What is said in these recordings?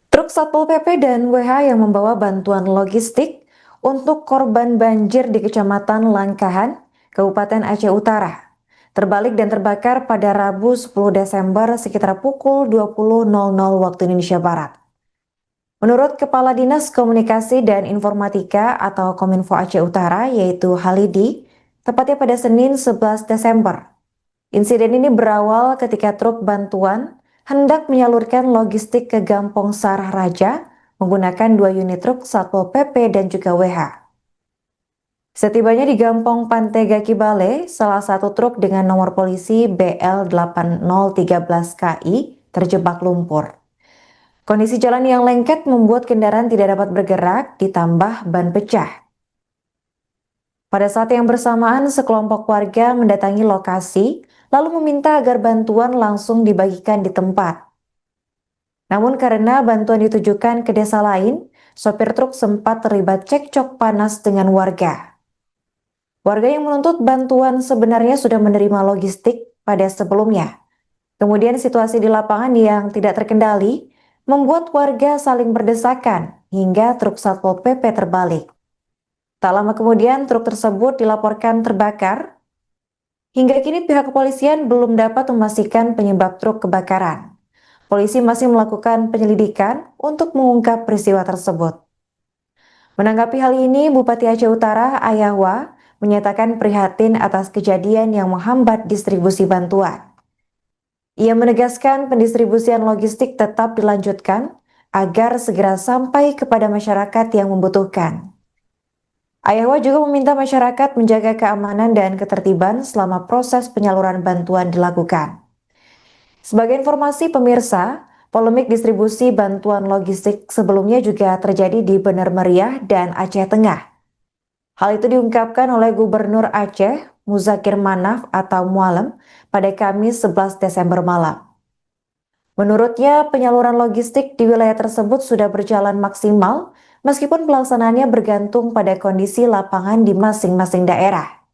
Truk Satpol PP dan WH yang membawa bantuan logistik untuk korban banjir di Kecamatan Langkahan, Kabupaten Aceh Utara, terbalik dan terbakar pada Rabu 10 Desember sekitar pukul 20.00 waktu Indonesia Barat. Menurut Kepala Dinas Komunikasi dan Informatika atau Kominfo Aceh Utara, yaitu Halidi, tepatnya pada Senin 11 Desember. Insiden ini berawal ketika truk bantuan hendak menyalurkan logistik ke Gampong Sarah Raja menggunakan 2 unit truk Satpol PP dan juga WH. Setibanya di Gampong Pantega Kibale, salah satu truk dengan nomor polisi BL8013KI terjebak lumpur. Kondisi jalan yang lengket membuat kendaraan tidak dapat bergerak, ditambah ban pecah. Pada saat yang bersamaan, sekelompok warga mendatangi lokasi, lalu meminta agar bantuan langsung dibagikan di tempat. Namun karena bantuan ditujukan ke desa lain, sopir truk sempat terlibat cekcok panas dengan warga. Warga yang menuntut bantuan sebenarnya sudah menerima logistik pada sebelumnya. Kemudian situasi di lapangan yang tidak terkendali membuat warga saling berdesakan hingga truk Satpol PP terbalik. Tak lama kemudian truk tersebut dilaporkan terbakar. Hingga kini pihak kepolisian belum dapat memastikan penyebab truk kebakaran. Polisi masih melakukan penyelidikan untuk mengungkap peristiwa tersebut. Menanggapi hal ini, Bupati Aceh Utara, Ayahwa, menyatakan prihatin atas kejadian yang menghambat distribusi bantuan. Ia menegaskan pendistribusian logistik tetap dilanjutkan agar segera sampai kepada masyarakat yang membutuhkan. Ayahwa juga meminta masyarakat menjaga keamanan dan ketertiban selama proses penyaluran bantuan dilakukan. Sebagai informasi pemirsa, polemik distribusi bantuan logistik sebelumnya juga terjadi di Bener Meriah dan Aceh Tengah. Hal itu diungkapkan oleh Gubernur Aceh, Muzakir Manaf atau Mualem, pada Kamis 11 Desember malam. Menurutnya, penyaluran logistik di wilayah tersebut sudah berjalan maksimal, meskipun pelaksanaannya bergantung pada kondisi lapangan di masing-masing daerah.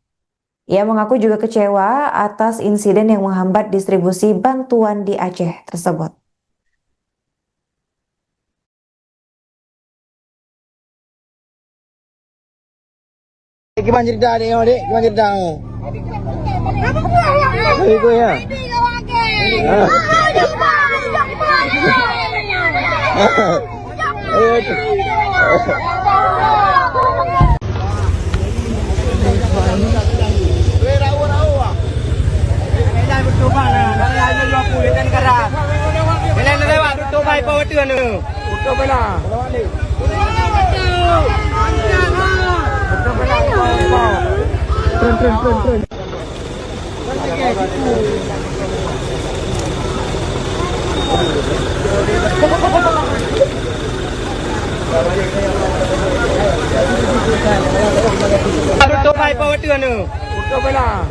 Ia mengaku juga kecewa atas insiden yang menghambat distribusi bantuan di Aceh tersebut. Gimana cerita dek, dek? Gimana cerita? Itu ya. Tren. Tutup hai power tu anu. Tutup bela. Tutup bela.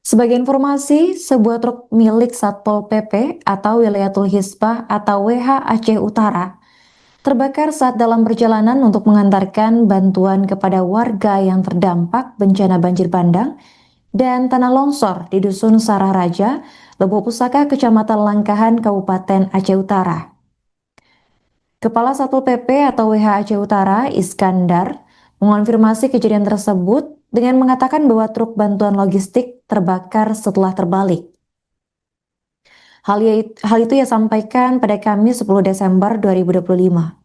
Sebagai informasi, sebuah truk milik Satpol PP atau Wilayatul Hisbah atau WH Aceh Utara terbakar saat dalam perjalanan untuk mengantarkan bantuan kepada warga yang terdampak bencana banjir bandang dan tanah longsor di Dusun Sarah Raja, Lebo Pusaka, Kecamatan Langkahan, Kabupaten Aceh Utara. Kepala Satpol PP atau WH Aceh Utara, Iskandar, mengonfirmasi kejadian tersebut dengan mengatakan bahwa truk bantuan logistik terbakar setelah terbalik. Hal itu ia sampaikan pada Kamis 10 Desember 2025.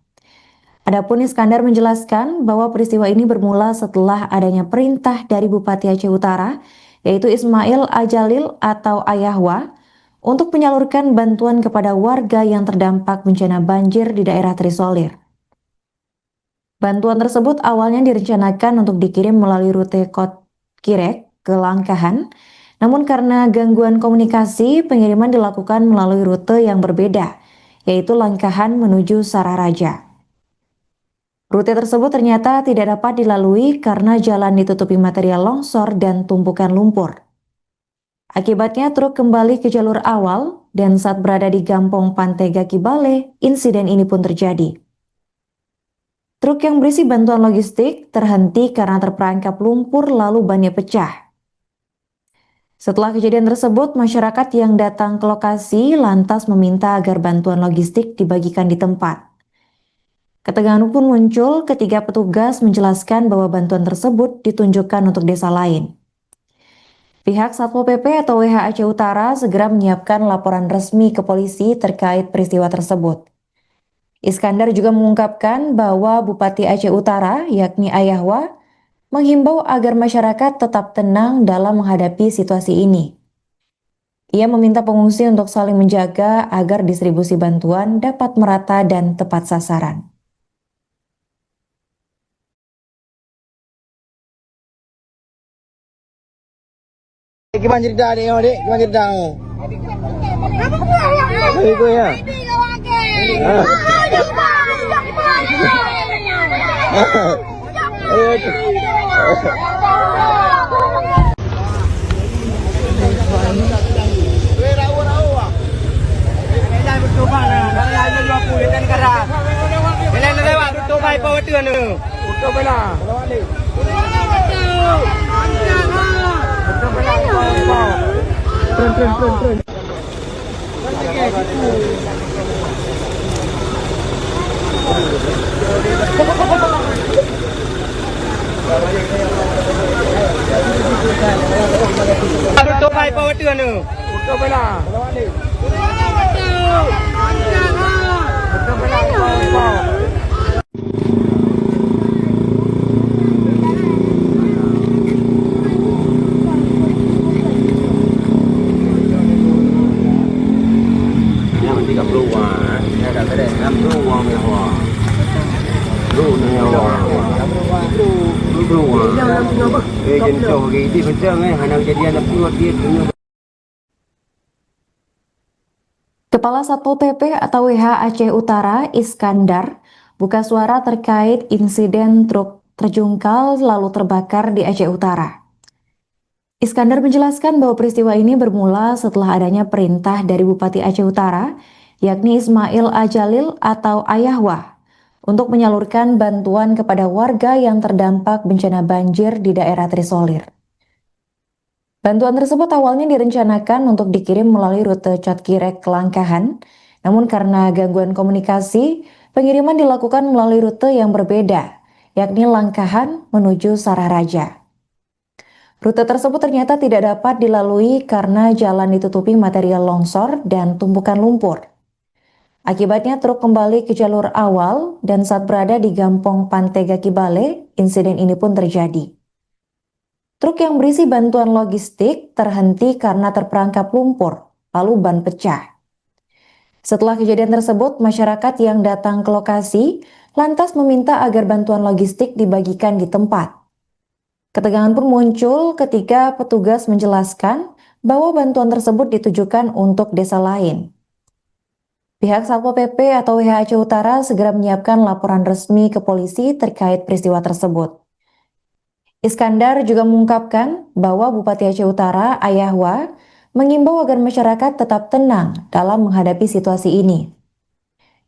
Adapun Iskandar menjelaskan bahwa peristiwa ini bermula setelah adanya perintah dari Bupati Aceh Utara, yaitu Ismail Ajalil atau Ayahwa, untuk menyalurkan bantuan kepada warga yang terdampak bencana banjir di daerah terisolir. Bantuan tersebut awalnya direncanakan untuk dikirim melalui rute Kot Kirek ke Langkahan, Namun karena gangguan komunikasi, pengiriman dilakukan melalui rute yang berbeda, yaitu Langkahan menuju Sararaja. Rute tersebut ternyata tidak dapat dilalui karena jalan ditutupi material longsor dan tumpukan lumpur. Akibatnya truk kembali ke jalur awal dan saat berada di Gampong Pantega Kibale, insiden ini pun terjadi. Truk yang berisi bantuan logistik terhenti karena terperangkap lumpur lalu bannya pecah. Setelah kejadian tersebut, masyarakat yang datang ke lokasi lantas meminta agar bantuan logistik dibagikan di tempat. Ketegangan pun muncul ketika petugas menjelaskan bahwa bantuan tersebut ditunjukkan untuk desa lain. Pihak Satpol PP atau WH Aceh Utara segera menyiapkan laporan resmi ke polisi terkait peristiwa tersebut. Iskandar juga mengungkapkan bahwa Bupati Aceh Utara, yakni Ayahwa, menghimbau agar masyarakat tetap tenang dalam menghadapi situasi ini. Ia meminta pengungsi untuk saling menjaga agar distribusi bantuan dapat merata dan tepat sasaran. Gimana cerita adik kamu, Dek? Gimana cerita kamu? Ikut ya? Kepala Satpol PP atau WH Aceh Utara, Iskandar, buka suara terkait insiden truk terjungkal lalu terbakar di Aceh Utara. Iskandar menjelaskan bahwa peristiwa ini bermula setelah adanya perintah dari Bupati Aceh Utara, yakni Ismail Ajalil atau Ayahwa, untuk menyalurkan bantuan kepada warga yang terdampak bencana banjir di daerah Trisolir. Bantuan tersebut awalnya direncanakan untuk dikirim melalui rute Catkirek ke Langkahan, namun karena gangguan komunikasi, pengiriman dilakukan melalui rute yang berbeda, yakni Langkahan menuju Sararaja. Rute tersebut ternyata tidak dapat dilalui karena jalan ditutupi material longsor dan tumpukan lumpur. Akibatnya truk kembali ke jalur awal dan saat berada di Gampong Pantega Kibale, insiden ini pun terjadi. Truk yang berisi bantuan logistik terhenti karena terperangkap lumpur, lalu ban pecah. Setelah kejadian tersebut, masyarakat yang datang ke lokasi lantas meminta agar bantuan logistik dibagikan di tempat. Ketegangan pun muncul ketika petugas menjelaskan bahwa bantuan tersebut ditujukan untuk desa lain. Pihak Satpol PP atau WH Aceh Utara segera menyiapkan laporan resmi ke polisi terkait peristiwa tersebut. Iskandar juga mengungkapkan bahwa Bupati Aceh Utara, Ayahwa, mengimbau agar masyarakat tetap tenang dalam menghadapi situasi ini.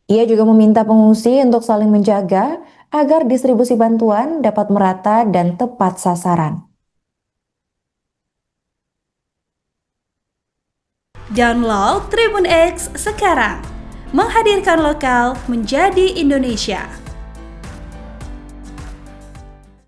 Ia juga meminta pengungsi untuk saling menjaga agar distribusi bantuan dapat merata dan tepat sasaran. Download Tribun X sekarang, menghadirkan lokal menjadi Indonesia.